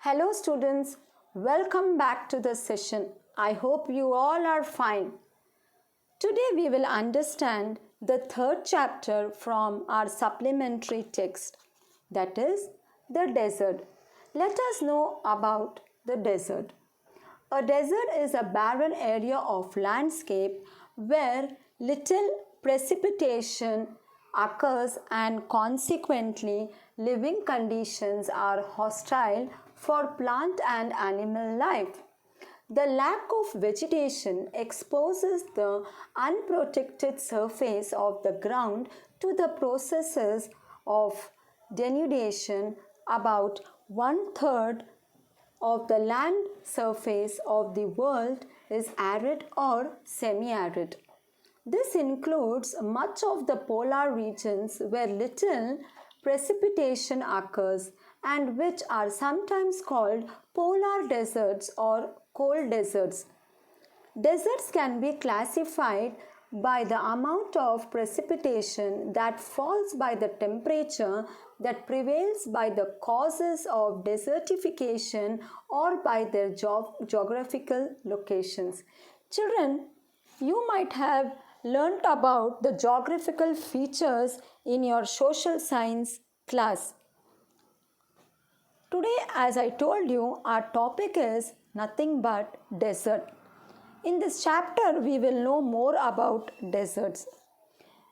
Hello students, welcome back to the session. I hope you all are fine. Today we will understand the third chapter from our supplementary text, that is the desert. Let us know about the desert. A desert is a barren area of landscape where little precipitation occurs and consequently living conditions are hostile for plant and animal life. The lack of vegetation exposes the unprotected surface of the ground to the processes of denudation. About one third of the land surface of the world is arid or semi-arid. This includes much of the polar regions where little precipitation occurs and which are sometimes called polar deserts or cold deserts. Deserts can be classified by the amount of precipitation that falls, by the temperature that prevails, by the causes of desertification, or by their geographical locations. Children, you might have learnt about the geographical features in your social science class. Today, as I told you, our topic is nothing but desert. In this chapter, we will know more about deserts.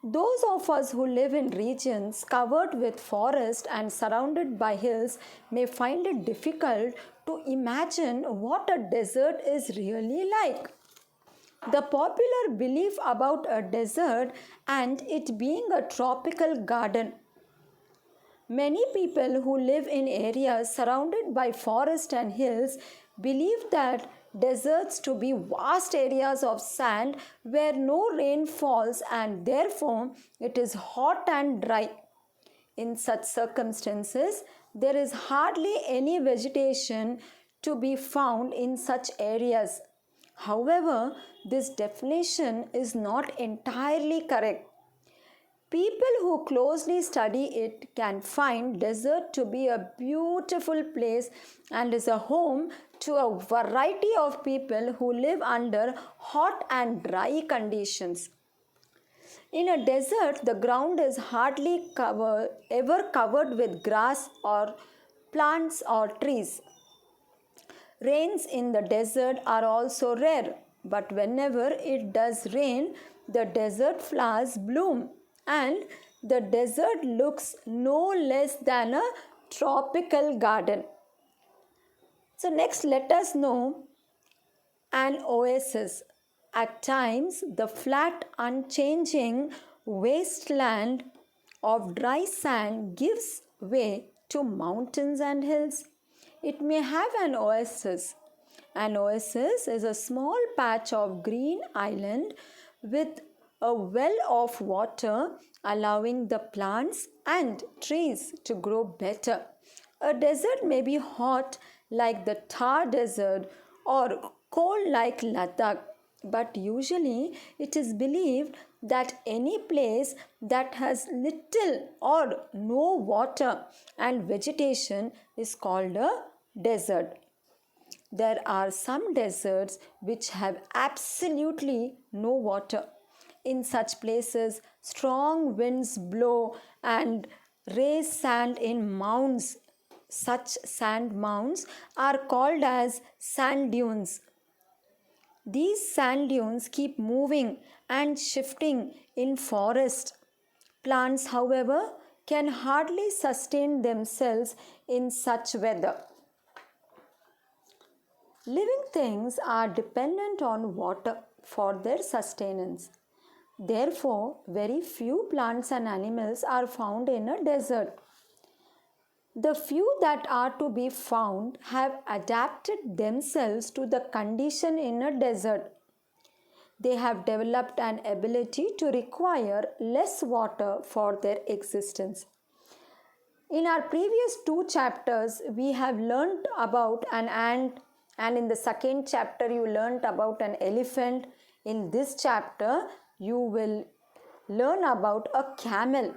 Those of us who live in regions covered with forest and surrounded by hills may find it difficult to imagine what a desert is really like. The popular belief about a desert and it being a tropical garden. Many people who live in areas surrounded by forest and hills believe that deserts to be vast areas of sand where no rain falls and therefore it is hot and dry. In such circumstances, there is hardly any vegetation to be found in such areas. However, this definition is not entirely correct. People who closely study it can find desert to be a beautiful place and is a home to a variety of people who live under hot and dry conditions. In a desert, the ground is hardly ever covered with grass or plants or trees. Rains in the desert are also rare, but whenever it does rain, the desert flowers bloom and the desert looks no less than a tropical garden. So, next, let us know an oasis. At times, the flat, unchanging wasteland of dry sand gives way to mountains and hills. It may have an oasis. An oasis is a small patch of green island with a well of water allowing the plants and trees to grow better. A desert may be hot like the Thar Desert or cold like Ladakh, but usually it is believed that any place that has little or no water and vegetation is called a desert. There are some deserts which have absolutely no water. In such places, strong winds blow and raise sand in mounds. Such sand mounds are called as sand dunes. These sand dunes keep moving and shifting in forest. Plants, however, can hardly sustain themselves in such weather. Living things are dependent on water for their sustenance. Therefore, very few plants and animals are found in a desert. The few that are to be found have adapted themselves to the condition in a desert. They have developed an ability to require less water for their existence. In our previous two chapters, we have learnt about an ant, and in the second chapter, you learnt about an elephant. In this chapter, you will learn about a camel.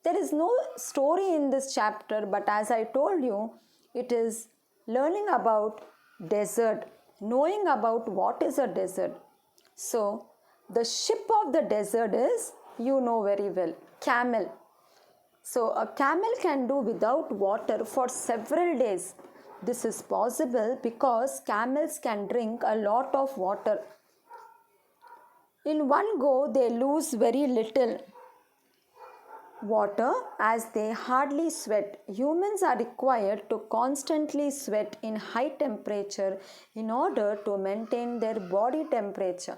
There is no story in this chapter, but as I told you, it is learning about desert, knowing about what is a desert. So, the ship of the desert is, you know very well, camel. So, a camel can do without water for several days. This is possible because camels can drink a lot of water. In one go, they lose very little water as they hardly sweat. Humans are required to constantly sweat in high temperature in order to maintain their body temperature.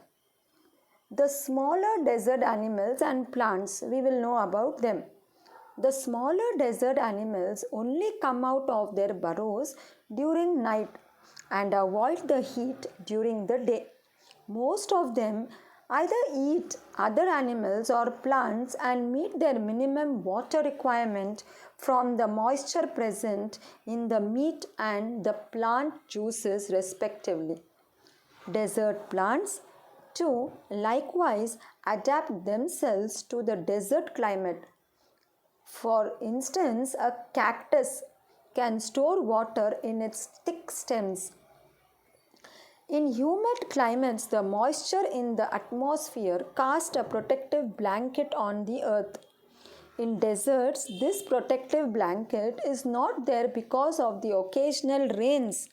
The smaller desert animals and plants, we will know about them. The smaller desert animals only come out of their burrows during night and avoid the heat during the day. Most of them either eat other animals or plants and meet their minimum water requirement from the moisture present in the meat and the plant juices respectively. Desert plants too likewise adapt themselves to the desert climate. For instance, a cactus can store water in its thick stems. In humid climates, the moisture in the atmosphere casts a protective blanket on the earth. In deserts, this protective blanket is not there because of the occasional rains.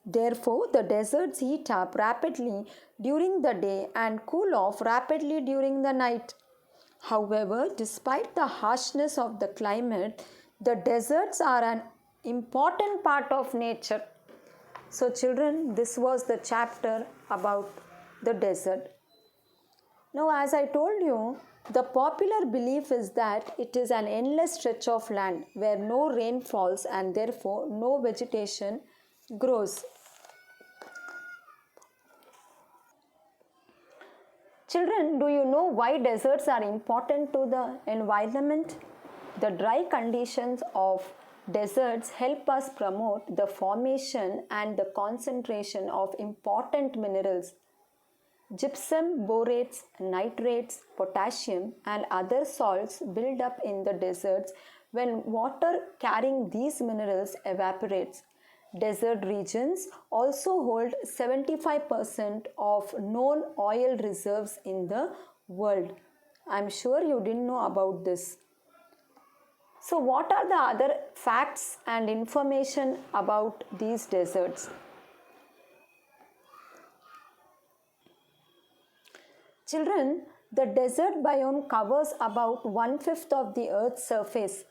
Therefore, the deserts heat up rapidly during the day and cool off rapidly during the night. However, despite the harshness of the climate, the deserts are an important part of nature. So, children, this was the chapter about the desert. Now, as I told you, the popular belief is that it is an endless stretch of land where no rain falls and therefore no vegetation grows. Children, do you know why deserts are important to the environment? The dry conditions of deserts help us promote the formation and the concentration of important minerals. Gypsum, borates, nitrates, potassium, and other salts build up in the deserts when water carrying these minerals evaporates. Desert regions also hold 75% of known oil reserves in the world. I'm sure you didn't know about this. So, what are the other facts and information about these deserts? Children, the desert biome covers about 1/5 of the Earth's surface.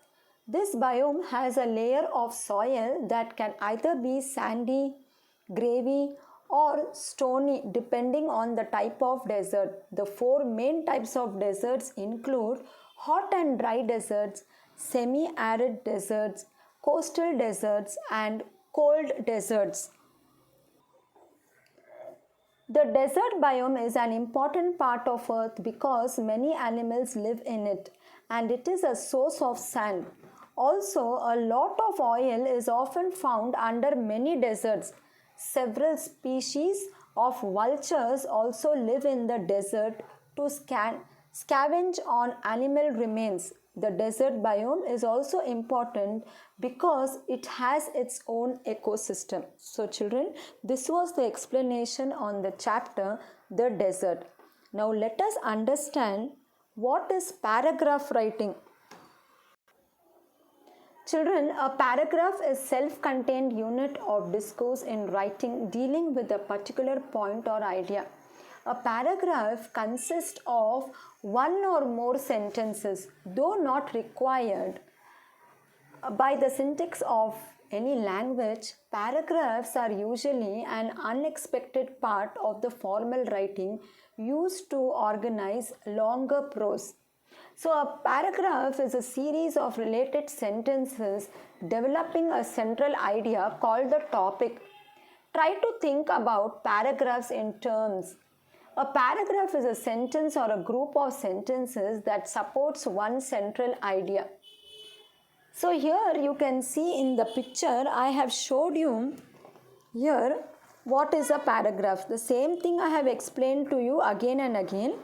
This biome has a layer of soil that can either be sandy, gravy, or stony depending on the type of desert. The four main types of deserts include hot and dry deserts, semi-arid deserts, coastal deserts, and cold deserts. The desert biome is an important part of Earth because many animals live in it and it is a source of sand. Also, a lot of oil is often found under many deserts. Several species of vultures also live in the desert to scavenge on animal remains. The desert biome is also important because it has its own ecosystem. So, children, this was the explanation on the chapter The Desert. Now, let us understand what is paragraph writing. Children, a paragraph is self-contained unit of discourse in writing dealing with a particular point or idea. A paragraph consists of one or more sentences, though not required by the syntax of any language. Paragraphs are usually an unexpected part of the formal writing used to organize longer prose. So, a paragraph is a series of related sentences developing a central idea called the topic. Try to think about paragraphs in terms. A paragraph is a sentence or a group of sentences that supports one central idea. So, here you can see in the picture I have showed you here what is a paragraph. The same thing I have explained to you again and again.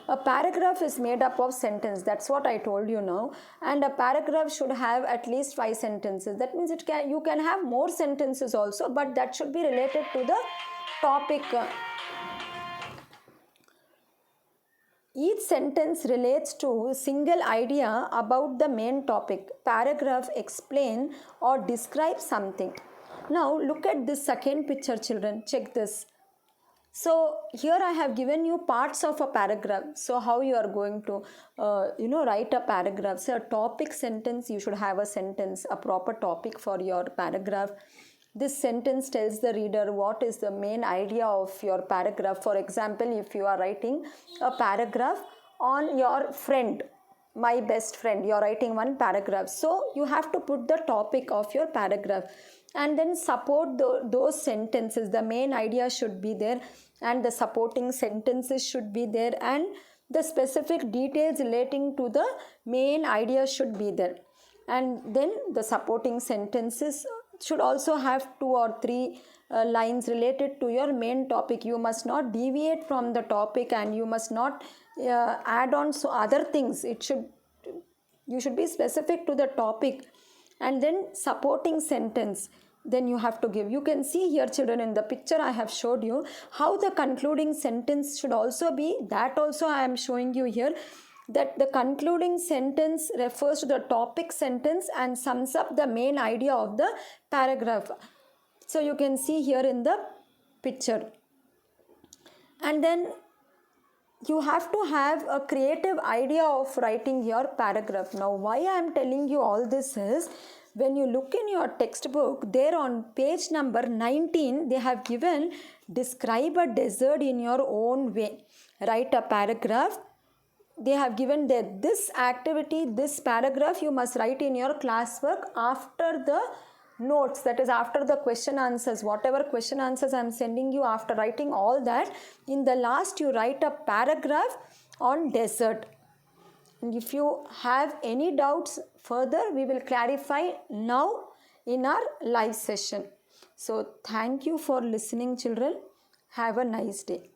A paragraph is made up of sentence. That's what I told you now. And a paragraph should have at least 5 sentences. That means you can have more sentences also, but that should be related to the topic. Each sentence relates to a single idea about the main topic. Paragraph explain or describe something. Now look at this second picture, children. Check this. So here I have given you parts of a paragraph. So how you are going to write a paragraph. So a topic sentence, you should have a sentence, a proper topic for your paragraph. This sentence tells the reader what is the main idea of your paragraph. For example, if you are writing a paragraph on your friend, my best friend, you are writing one paragraph. So you have to put the topic of your paragraph and then support those sentences. The main idea should be there and the supporting sentences should be there and the specific details relating to the main idea should be there. And then the supporting sentences should also have 2 or 3 lines related to your main topic. You must not deviate from the topic and you must not add on other things. You should be specific to the topic. And then supporting sentence, then you have to give. You can see here, children, in the picture I have showed you how the concluding sentence should also be. That also I am showing you here, that the concluding sentence refers to the topic sentence and sums up the main idea of the paragraph. So you can see here in the picture. And then you have to have a creative idea of writing your paragraph. Now why I am telling you all this is, when you look in your textbook, there on page number 19, they have given describe a desert in your own way. Write a paragraph. They have given that this activity, this paragraph you must write in your classwork after the notes, that is after the question answers. Whatever question answers I am sending you, after writing all that, in the last you write a paragraph on desert. And if you have any doubts further, we will clarify now in our live session. So thank you for listening, children. Have a nice day.